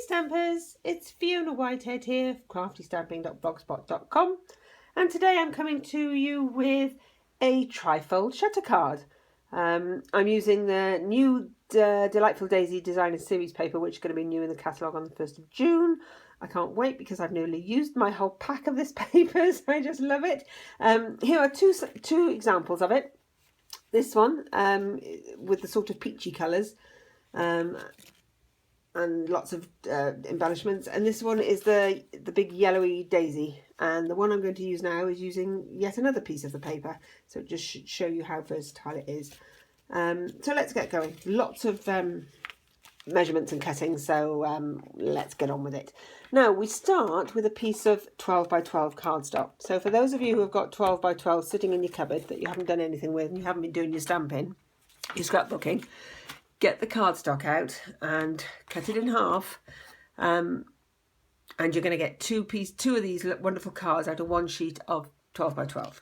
Stampers, it's Fiona Whitehead here, craftystamping.blogspot.com, and today I'm coming to you with a trifold shutter card. I'm using the new Delightful Daisy Designer Series paper, which is going to be new in the catalogue on the 1st of June. I can't wait because I've nearly used my whole pack of this paper, so I just love it. Here are two examples of it. This one with the sort of peachy colours. And lots of embellishments, and this one is the big yellowy daisy, and the one I'm going to use now is using yet another piece of the paper, so it just should show you how versatile it is. So let's get going. Lots of measurements and cutting, so let's get on with it. Now we start with a piece of 12 by 12 cardstock. So for those of you who have got 12 by 12 sitting in your cupboard that you haven't done anything with and you haven't been doing your stamping, your scrapbooking, get the cardstock out and cut it in half, and you're going to get two of these wonderful cards out of one sheet of 12 by 12.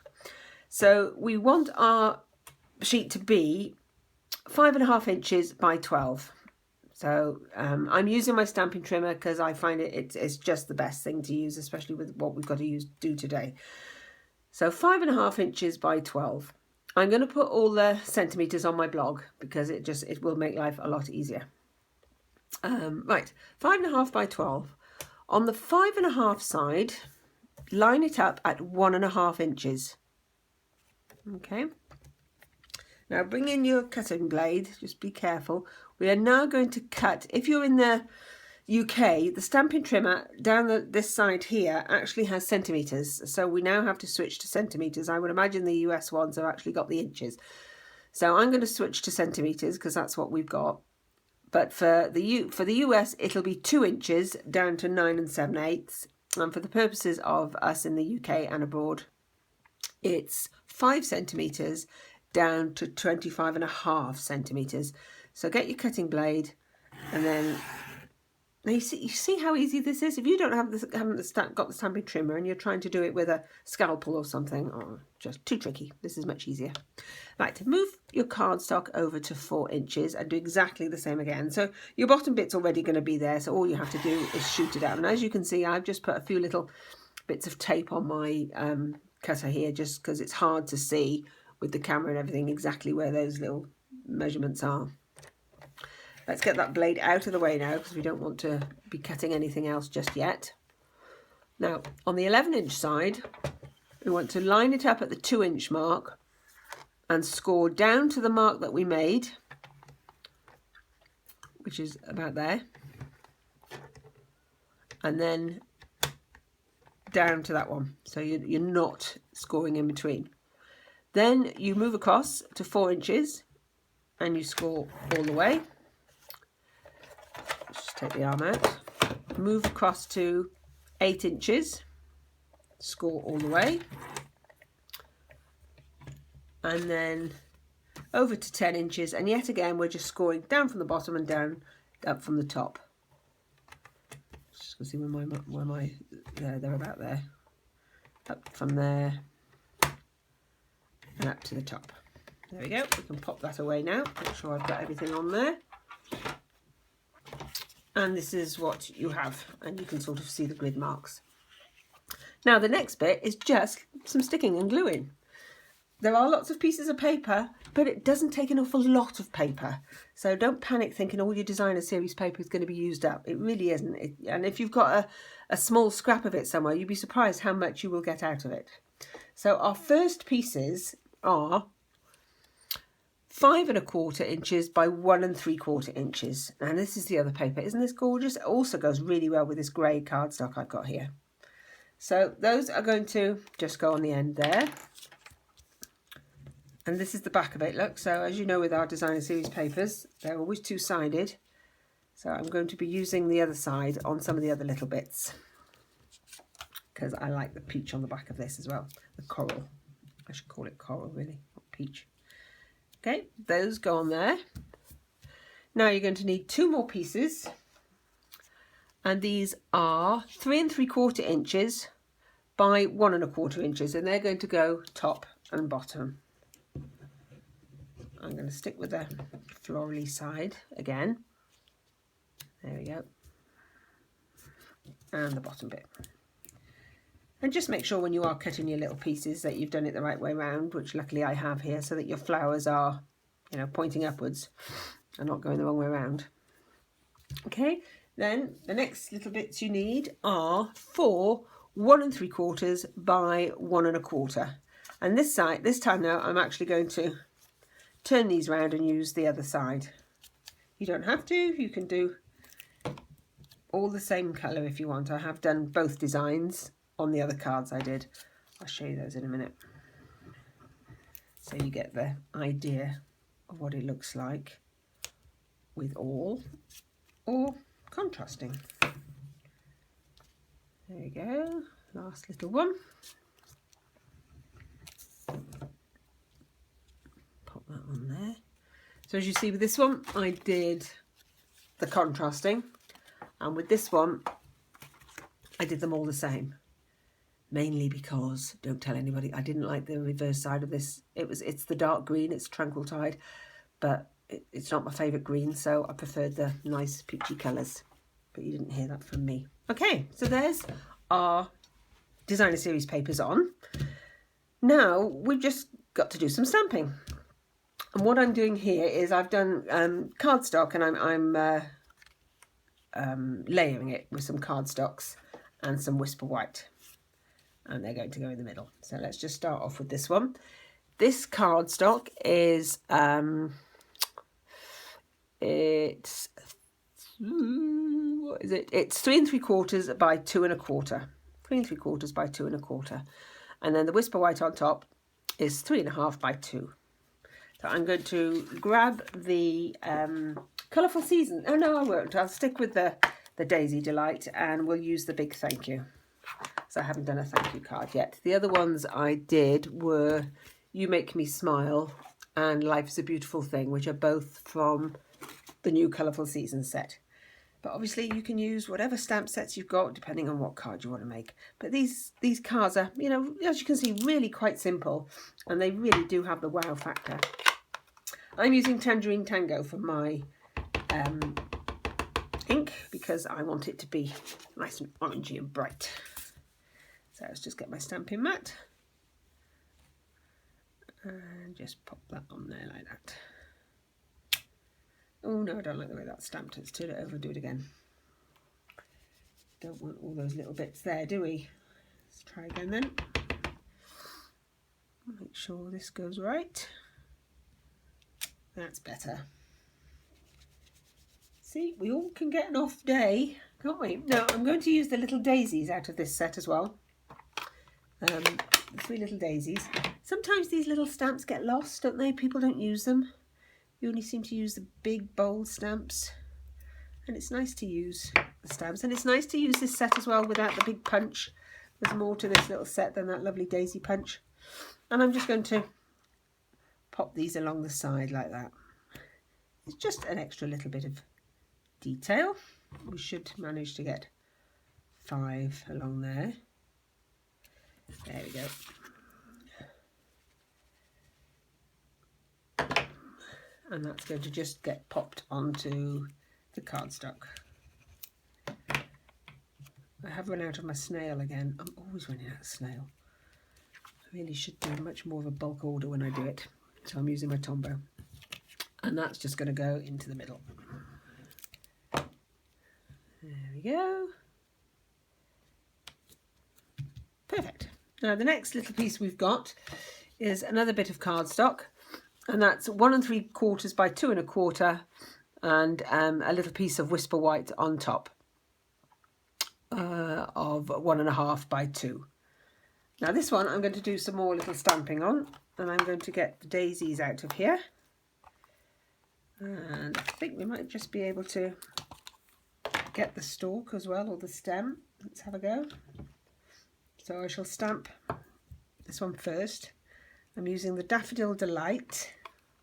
So we want our sheet to be 5.5 inches by 12. So I'm using my stamping trimmer because I find it's just the best thing to use, especially with what we've got to do today. So 5.5 inches by 12. I'm going to put all the centimetres on my blog because it will make life a lot easier. Right, 5.5 by 12. On the 5.5 side, line it up at 1.5 inches. Okay. Now bring in your cutting blade, just be careful. We are now going to cut, if you're in the UK, the stamping trimmer down this side here actually has centimetres, so we now have to switch to centimetres. I would imagine the US ones have actually got the inches, so I'm going to switch to centimetres because that's what we've got. But for the US it'll be 2 inches down to 9 7/8, and for the purposes of us in the UK and abroad it's 5 centimetres down to 25.5 centimetres. So get your cutting blade, and then now you see how easy this is. If you don't have got the stamping trimmer and you're trying to do it with a scalpel or something, just too tricky. This is much easier. Right, move your cardstock over to 4 inches and do exactly the same again. So your bottom bit's already going to be there, so all you have to do is shoot it out. And as you can see, I've just put a few little bits of tape on my cutter here, just because it's hard to see with the camera and everything exactly where those little measurements are. Let's get that blade out of the way now because we don't want to be cutting anything else just yet. Now, on the 11-inch side, we want to line it up at the 2-inch mark and score down to the mark that we made, which is about there, and then down to that one. So you're not scoring in between. Then you move across to 4 inches and you score all the way. Just take the arm out, move across to 8 inches, score all the way, and then over to 10 inches, and yet again we're just scoring down from the bottom and down up from the top. Just gonna see where my they're about there, up from there and up to the top. There we go. We can pop that away now. Make sure I've got everything on there. And this is what you have, and you can sort of see the grid marks. Now the next bit is just some sticking and gluing. There are lots of pieces of paper, but it doesn't take an awful lot of paper. So don't panic thinking all your designer series paper is going to be used up. It really isn't. And if you've got a small scrap of it somewhere, you'd be surprised how much you will get out of it. So our first pieces are 5.25 inches by 1 3/4 inches. And this is the other paper. Isn't this gorgeous? It also goes really well with this grey cardstock I've got here. So those are going to just go on the end there. And this is the back of it, look. So as you know with our designer series papers, they're always two-sided. So I'm going to be using the other side on some of the other little bits, because I like the peach on the back of this as well. The coral. I should call it coral really, not peach. Okay, those go on there. Now you're going to need 2 more pieces, and these are 3 3/4 inches by 1 1/4 inches, and they're going to go top and bottom. I'm going to stick with the florally side again. There we go. and the bottom bit. And just make sure when you are cutting your little pieces that you've done it the right way around, which luckily I have here, so that your flowers are, you know, pointing upwards and not going the wrong way around. Okay, then the next little bits you need are 4 1 3/4 by 1 1/4. And this time now, I'm actually going to turn these around and use the other side. You don't have to, you can do all the same colour if you want. I have done both designs on the other cards I did. I'll show you those in a minute. So you get the idea of what it looks like with all or contrasting. There we go, last little one. Pop that on there. So as you see with this one, I did the contrasting, and with this one, I did them all the same. Mainly because, don't tell anybody, I didn't like the reverse side of this. It's the dark green, it's Tranquil Tide, but it's not my favourite green, so I preferred the nice peachy colours. But you didn't hear that from me. Okay, so there's our designer series papers on. Now we've just got to do some stamping. And what I'm doing here is I've done cardstock, and I'm layering it with some cardstocks and some Whisper White. And they're going to go in the middle. So let's just start off with this one. This cardstock is it's what is it? It's 3 3/4 by 2 1/4. 3 3/4 by 2 1/4. And then the Whisper White on top is 3 1/2 by 2. So I'm going to grab the Colourful Season. Oh no, I won't. I'll stick with the Daisy Delight, and we'll use the big thank you. So I haven't done a thank you card yet. The other ones I did were You Make Me Smile and Life is a Beautiful Thing, which are both from the new Colourful Season set. But obviously you can use whatever stamp sets you've got, depending on what card you want to make. But these cards are, you know, as you can see, really quite simple, and they really do have the wow factor. I'm using Tangerine Tango for my ink because I want it to be nice and orangey and bright. So let's just get my Stampin' mat and just pop that on there like that. Oh no, I don't like the way that's stamped. Let's turn it over and do it again. Don't want all those little bits there, do we? Let's try again then. Make sure this goes right. That's better. See, we all can get an off day, can't we? Now, I'm going to use the little daisies out of this set as well. The 3 little daisies. Sometimes these little stamps get lost, don't they? People don't use them. You only seem to use the big, bold stamps. And it's nice to use the stamps. And it's nice to use this set as well without the big punch. There's more to this little set than that lovely daisy punch. And I'm just going to pop these along the side like that. It's just an extra little bit of detail. We should manage to get 5 along there. There we go. And that's going to just get popped onto the cardstock. I have run out of my snail again. I'm always running out of snail. I really should do much more of a bulk order when I do it. So I'm using my Tombow. And that's just going to go into the middle. There we go. Perfect. Now the next little piece we've got is another bit of cardstock, and that's 1 3/4 by 2 1/4, and a little piece of Whisper White on top of 1 1/2 by 2. Now this one I'm going to do some more little stamping on, and I'm going to get the daisies out of here, and I think we might just be able to get the stalk as well, or the stem. Let's have a go. So I shall stamp this one first. I'm using the Daffodil Delight.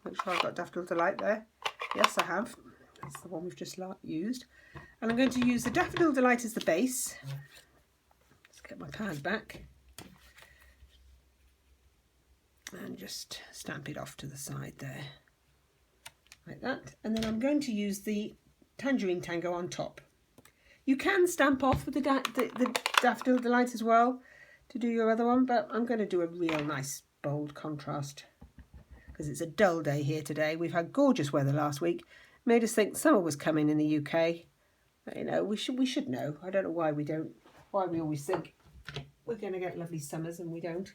Make sure I've got Daffodil Delight there. Yes, I have. That's the one we've just used. And I'm going to use the Daffodil Delight as the base. Let's get my pad back. And just stamp it off to the side there. Like that. And then I'm going to use the Tangerine Tango on top. You can stamp off with the Daffodil Delight as well to do your other one, but I'm going to do a real nice bold contrast because it's a dull day here today. We've had gorgeous weather last week, made us think summer was coming in the UK. But, you know, we should know. I don't know why we always think we're going to get lovely summers and we don't.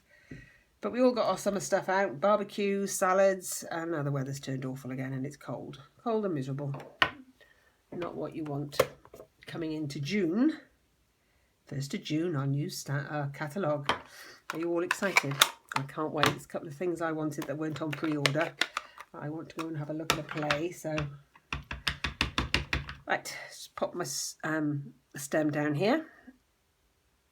But we all got our summer stuff out, barbecues, salads, and now the weather's turned awful again and it's cold. Cold and miserable. Not what you want. Coming into June, 1st of June, our new catalogue. Are you all excited? I can't wait. There's a couple of things I wanted that weren't on pre-order. I want to go and have a look at a play, so... Right, just pop my stem down here.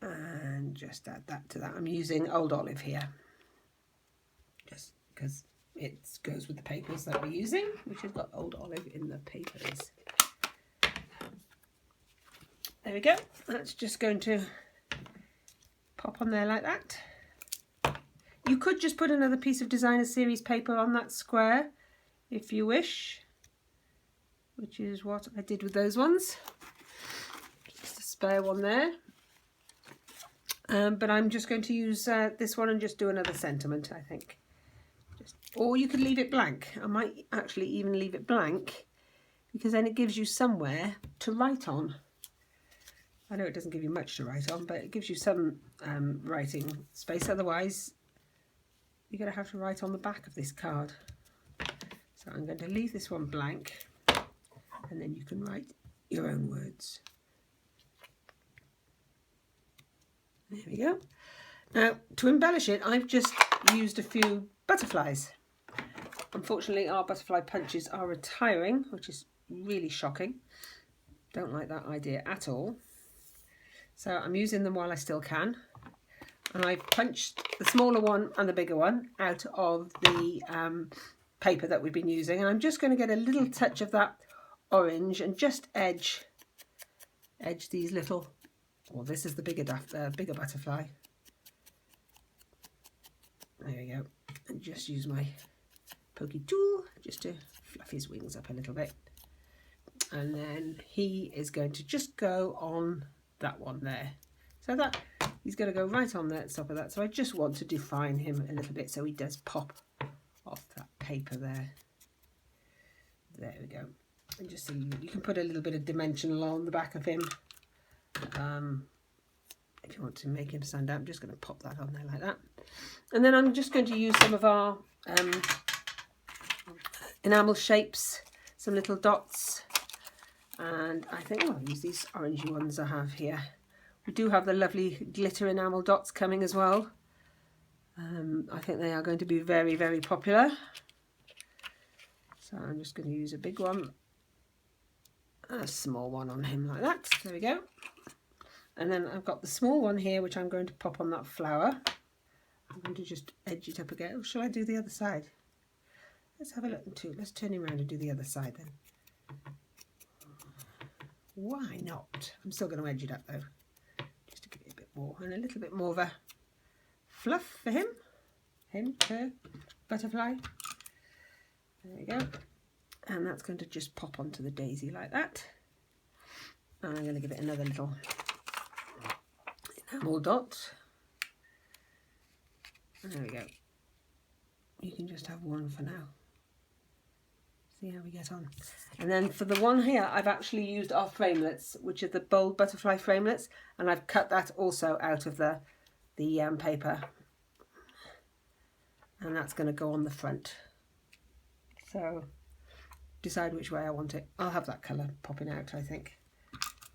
And just add that to that. I'm using Old Olive here. Just because it goes with the papers that we're using, which has got Old Olive in the papers. There we go. That's just going to pop on there like that. You could just put another piece of Designer Series paper on that square if you wish, which is what I did with those ones. Just a spare one there. But I'm just going to use this one and just do another sentiment, I think. Or you could leave it blank. I might actually even leave it blank because then it gives you somewhere to write on. I know it doesn't give you much to write on, but it gives you some writing space. Otherwise, you're going to have to write on the back of this card. So I'm going to leave this one blank, and then you can write your own words. There we go. Now, to embellish it, I've just used a few butterflies. Unfortunately, our butterfly punches are retiring, which is really shocking. Don't like that idea at all. So I'm using them while I still can. And I've punched the smaller one and the bigger one out of the paper that we've been using. And I'm just going to get a little touch of that orange and just edge these little, well, this is the bigger butterfly. There we go. And just use my pokey tool just to fluff his wings up a little bit. And then he is going to just go on that one there. So that he's going to go right on the top of that. So I just want to define him a little bit so he does pop off that paper there. There we go. And just so you can put a little bit of dimension along the back of him. If you want to make him stand out, I'm just going to pop that on there like that. And then I'm just going to use some of our enamel shapes, some little dots. And I think I'll use these orangey ones I have here. We do have the lovely glitter enamel dots coming as well. I think they are going to be very, very popular. So I'm just going to use a big one and a small one on him like that. There we go. And then I've got the small one here, which I'm going to pop on that flower. I'm going to just edge it up again. Or shall I do the other side? Let's have a look into it. Let's turn him around and do the other side then. Why not? I'm still going to edge it up though, just to give it a bit more and a little bit more of a fluff for him, her, butterfly. There we go. And that's going to just pop onto the daisy like that. And I'm going to give it another little enamel dot. And there we go. You can just have one for now. See how we get on. And then for the one here, I've actually used our framelets, which are the bold butterfly framelets, and I've cut that also out of the paper, and that's going to go on the front. So decide which way I want it. I'll have that colour popping out, I think,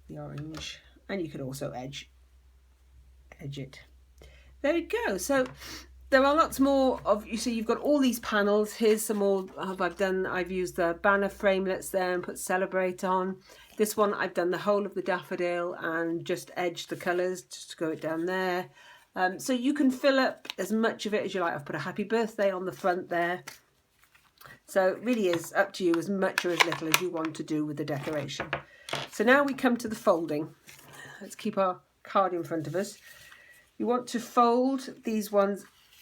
the orange, and you could also edge it. There we go. So there are lots more of, you see, you've got all these panels. Here's some more I've used the banner framelets there and put Celebrate on. This one I've done the whole of the daffodil and just edged the colours just to go it down there. So you can fill up as much of it as you like. I've put a happy birthday on the front there. So it really is up to you, as much or as little as you want to do with the decoration. So now we come to the folding. Let's keep our card in front of us. You want to fold these ones